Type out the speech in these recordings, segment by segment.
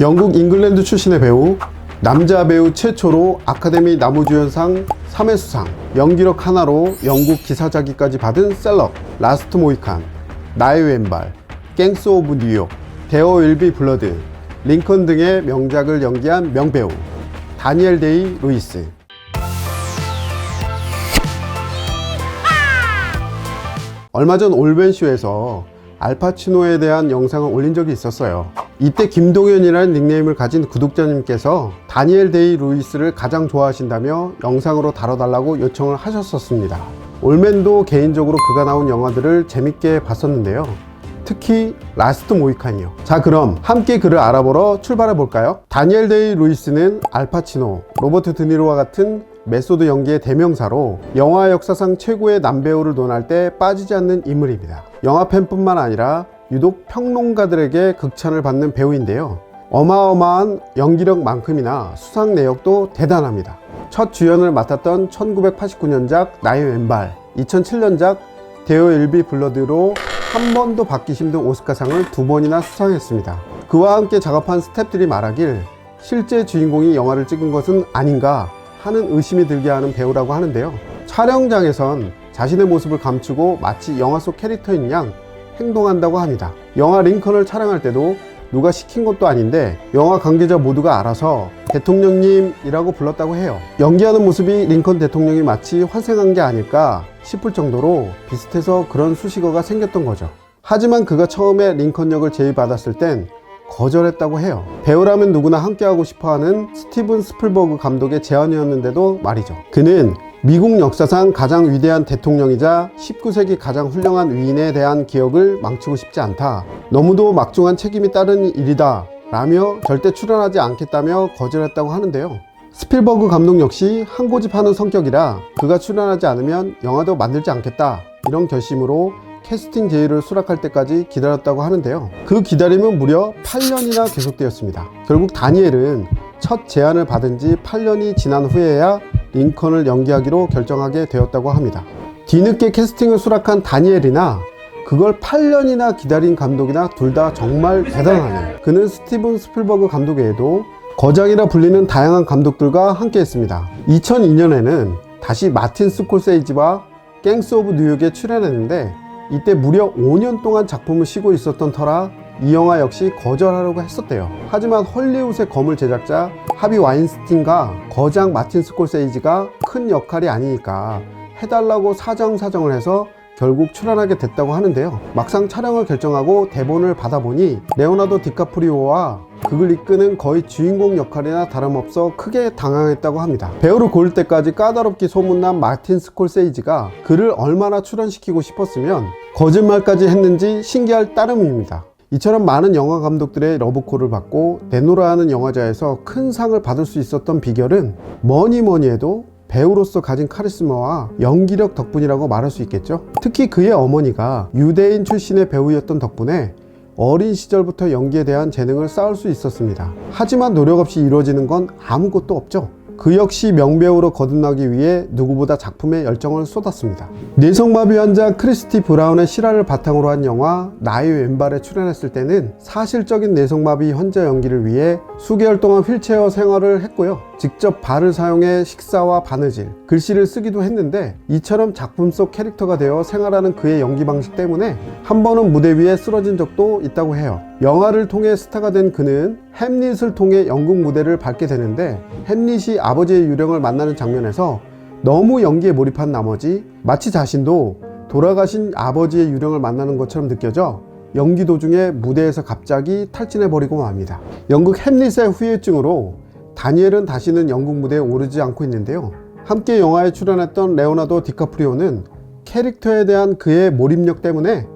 영국 잉글랜드 출신의 배우, 남자 배우 최초로 아카데미 남우주연상 3회 수상, 연기력 하나로 영국 기사자기까지 받은 셀럽, 라스트 모히칸, 나의 왼발, 갱스 오브 뉴욕, 데어 윌 비 블러드, 링컨 등의 명작을 연기한 명배우 다니엘 데이 루이스. 얼마 전 올벤쇼에서 알파치노에 대한 영상을 올린 적이 있었어요. 이때 김동현이라는 닉네임을 가진 구독자님께서 다니엘 데이 루이스를 가장 좋아하신다며 영상으로 다뤄달라고 요청을 하셨었습니다. 올맨도 개인적으로 그가 나온 영화들을 재밌게 봤었는데요. 특히 라스트 모히칸이요. 자, 그럼 함께 그를 알아보러 출발해 볼까요? 다니엘 데이 루이스는 알파치노, 로버트 드니로와 같은 메소드 연기의 대명사로 영화 역사상 최고의 남배우를 논할 때 빠지지 않는 인물입니다. 영화 팬뿐만 아니라 유독 평론가들에게 극찬을 받는 배우인데요. 어마어마한 연기력만큼이나 수상 내역도 대단합니다. 첫 주연을 맡았던 1989년작 나의 왼발, 2007년작 데어 윌 비 블러드로 한 번도 받기 힘든 오스카상을 2번이나 수상했습니다. 그와 함께 작업한 스태프들이 말하길 실제 주인공이 영화를 찍은 것은 아닌가 하는 의심이 들게 하는 배우라고 하는데요. 촬영장에선 자신의 모습을 감추고 마치 영화 속 캐릭터인 양 행동한다고 합니다. 영화 링컨을 촬영할 때도 누가 시킨 것도 아닌데 영화 관계자 모두가 알아서 대통령님이라고 불렀다고 해요. 연기하는 모습이 링컨 대통령이 마치 환생한 게 아닐까 싶을 정도로 비슷해서 그런 수식어가 생겼던 거죠. 하지만 그가 처음에 링컨 역을 제의받았을 땐 거절했다고 해요. 배우라면 누구나 함께하고 싶어하는 스티븐 스필버그 감독의 제안이었는데도 말이죠. 그는 미국 역사상 가장 위대한 대통령이자 19세기 가장 훌륭한 위인에 대한 기억을 망치고 싶지 않다. 너무도 막중한 책임이 따르는 일이다 라며 절대 출연하지 않겠다며 거절했다고 하는데요. 스필버그 감독 역시 한 고집 하는 성격이라 그가 출연하지 않으면 영화도 만들지 않겠다 이런 결심으로 캐스팅 제의를 수락할 때까지 기다렸다고 하는데요. 그 기다림은 무려 8년이나 계속되었습니다. 결국 다니엘은 첫 제안을 받은 지 8년이 지난 후에야 링컨을 연기하기로 결정하게 되었다고 합니다. 뒤늦게 캐스팅을 수락한 다니엘이나 그걸 8년이나 기다린 감독이나 둘 다 정말 대단하네요. 그는 스티븐 스필버그 감독 외에도 거장이라 불리는 다양한 감독들과 함께 했습니다. 2002년에는 다시 마틴 스콜세이지와 갱스 오브 뉴욕에 출연했는데 이때 무려 5년 동안 작품을 쉬고 있었던 터라 이 영화 역시 거절하려고 했었대요. 하지만 헐리우드의 거물 제작자 하비 와인스틴과 거장 마틴 스콜세이지가 큰 역할이 아니니까 해달라고 사정을 해서 결국 출연하게 됐다고 하는데요. 막상 촬영을 결정하고 대본을 받아보니 레오나르도 디카프리오와 그걸 이끄는 거의 주인공 역할이나 다름없어 크게 당황했다고 합니다. 배우를 고를 때까지 까다롭게 소문난 마틴 스콜세이지가 그를 얼마나 출연시키고 싶었으면 거짓말까지 했는지 신기할 따름입니다. 이처럼 많은 영화 감독들의 러브콜을 받고 내노라하는 영화제에서 큰 상을 받을 수 있었던 비결은 뭐니 해도 배우로서 가진 카리스마와 연기력 덕분이라고 말할 수 있겠죠. 특히 그의 어머니가 유대인 출신의 배우였던 덕분에 어린 시절부터 연기에 대한 재능을 쌓을 수 있었습니다. 하지만 노력 없이 이루어지는 건 아무것도 없죠. 그 역시 명배우로 거듭나기 위해 누구보다 작품에 열정을 쏟았습니다. 뇌성마비 환자 크리스티 브라운의 실화를 바탕으로 한 영화 나의 왼발에 출연했을 때는 사실적인 뇌성마비 환자 연기를 위해 수개월 동안 휠체어 생활을 했고요. 직접 발을 사용해 식사와 바느질, 글씨를 쓰기도 했는데 이처럼 작품 속 캐릭터가 되어 생활하는 그의 연기 방식 때문에 한 번은 무대 위에 쓰러진 적도 있다고 해요. 영화를 통해 스타가 된 그는 햄릿을 통해 영국 무대를 밟게 되는데 햄릿이 아버지의 유령을 만나는 장면에서 너무 연기에 몰입한 나머지 마치 자신도 돌아가신 아버지의 유령을 만나는 것처럼 느껴져 연기 도중에 무대에서 갑자기 탈진해버리고 맙니다. 영국 햄릿의 후유증으로 다니엘은 다시는 영국 무대에 오르지 않고 있는데요. 함께 영화에 출연했던 레오나르도 디카프리오는 캐릭터에 대한 그의 몰입력 때문에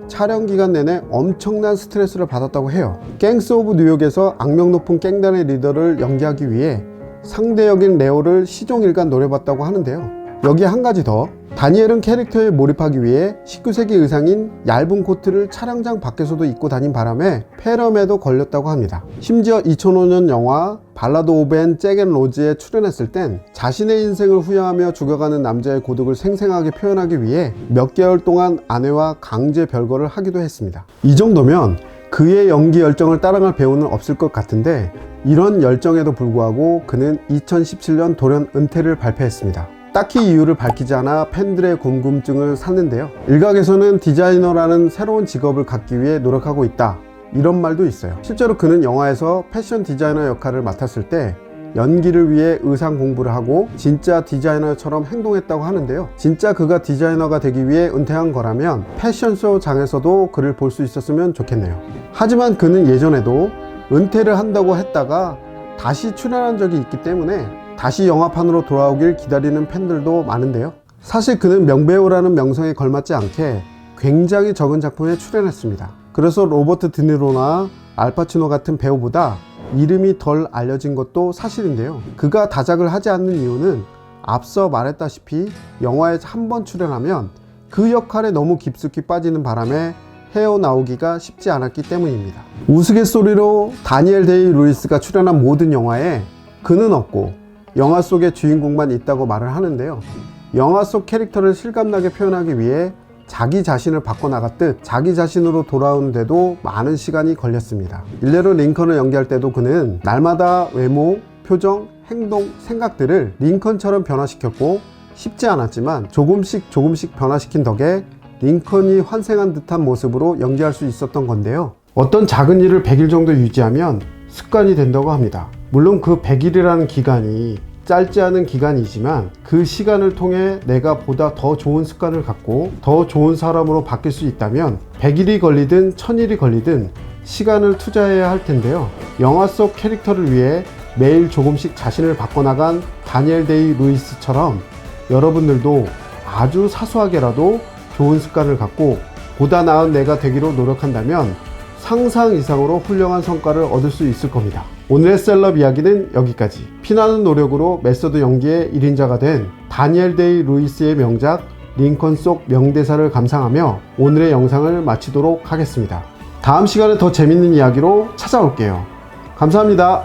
촬영 기간 내내 엄청난 스트레스를 받았다고 해요. 갱스 오브 뉴욕에서 악명 높은 갱단의 리더를 연기하기 위해 상대 역인 레오를 시종일관 노려봤다고 하는데요. 여기에 한 가지 더, 다니엘은 캐릭터에 몰입하기 위해 19세기 의상인 얇은 코트를 촬영장 밖에서도 입고 다닌 바람에 폐렴에도 걸렸다고 합니다. 심지어 2005년 영화 발라드 오브 앤 잭 앤 로즈에 출연했을 땐 자신의 인생을 후회하며 죽어가는 남자의 고독을 생생하게 표현하기 위해 몇 개월 동안 아내와 강제 별거를 하기도 했습니다. 이 정도면 그의 연기 열정을 따라갈 배우는 없을 것 같은데 이런 열정에도 불구하고 그는 2017년 돌연 은퇴를 발표했습니다. 딱히 이유를 밝히지 않아 팬들의 궁금증을 샀는데요. 일각에서는 디자이너라는 새로운 직업을 갖기 위해 노력하고 있다, 이런 말도 있어요. 실제로 그는 영화에서 패션 디자이너 역할을 맡았을 때 연기를 위해 의상 공부를 하고 진짜 디자이너처럼 행동했다고 하는데요. 진짜 그가 디자이너가 되기 위해 은퇴한 거라면 패션쇼 장에서도 그를 볼 수 있었으면 좋겠네요. 하지만 그는 예전에도 은퇴를 한다고 했다가 다시 출연한 적이 있기 때문에 다시 영화판으로 돌아오길 기다리는 팬들도 많은데요. 사실 그는 명배우라는 명성에 걸맞지 않게 굉장히 적은 작품에 출연했습니다. 그래서 로버트 드니로나 알파치노 같은 배우보다 이름이 덜 알려진 것도 사실인데요. 그가 다작을 하지 않는 이유는 앞서 말했다시피 영화에 한 번 출연하면 그 역할에 너무 깊숙이 빠지는 바람에 헤어나오기가 쉽지 않았기 때문입니다. 우스갯소리로 다니엘 데이 루이스가 출연한 모든 영화에 그는 없고 영화 속의 주인공만 있다고 말을 하는데요. 영화 속 캐릭터를 실감나게 표현하기 위해 자기 자신을 바꿔나갔듯 자기 자신으로 돌아오는데도 많은 시간이 걸렸습니다. 일례로 링컨을 연기할 때도 그는 날마다 외모, 표정, 행동, 생각들을 링컨처럼 변화시켰고 쉽지 않았지만 조금씩 변화시킨 덕에 링컨이 환생한 듯한 모습으로 연기할 수 있었던 건데요. 어떤 작은 일을 100일 정도 유지하면 습관이 된다고 합니다. 물론 그 100일이라는 기간이 짧지 않은 기간이지만 그 시간을 통해 내가 보다 더 좋은 습관을 갖고 더 좋은 사람으로 바뀔 수 있다면 100일이 걸리든 1000일이 걸리든 시간을 투자해야 할 텐데요. 영화 속 캐릭터를 위해 매일 조금씩 자신을 바꿔나간 다니엘 데이 루이스처럼 여러분들도 아주 사소하게라도 좋은 습관을 갖고 보다 나은 내가 되기로 노력한다면 상상 이상으로 훌륭한 성과를 얻을 수 있을 겁니다. 오늘의 셀럽 이야기는 여기까지. 피나는 노력으로 메소드 연기의 1인자가 된 다니엘 데이 루이스의 명작 링컨 속 명대사를 감상하며 오늘의 영상을 마치도록 하겠습니다. 다음 시간에 더 재밌는 이야기로 찾아올게요. 감사합니다.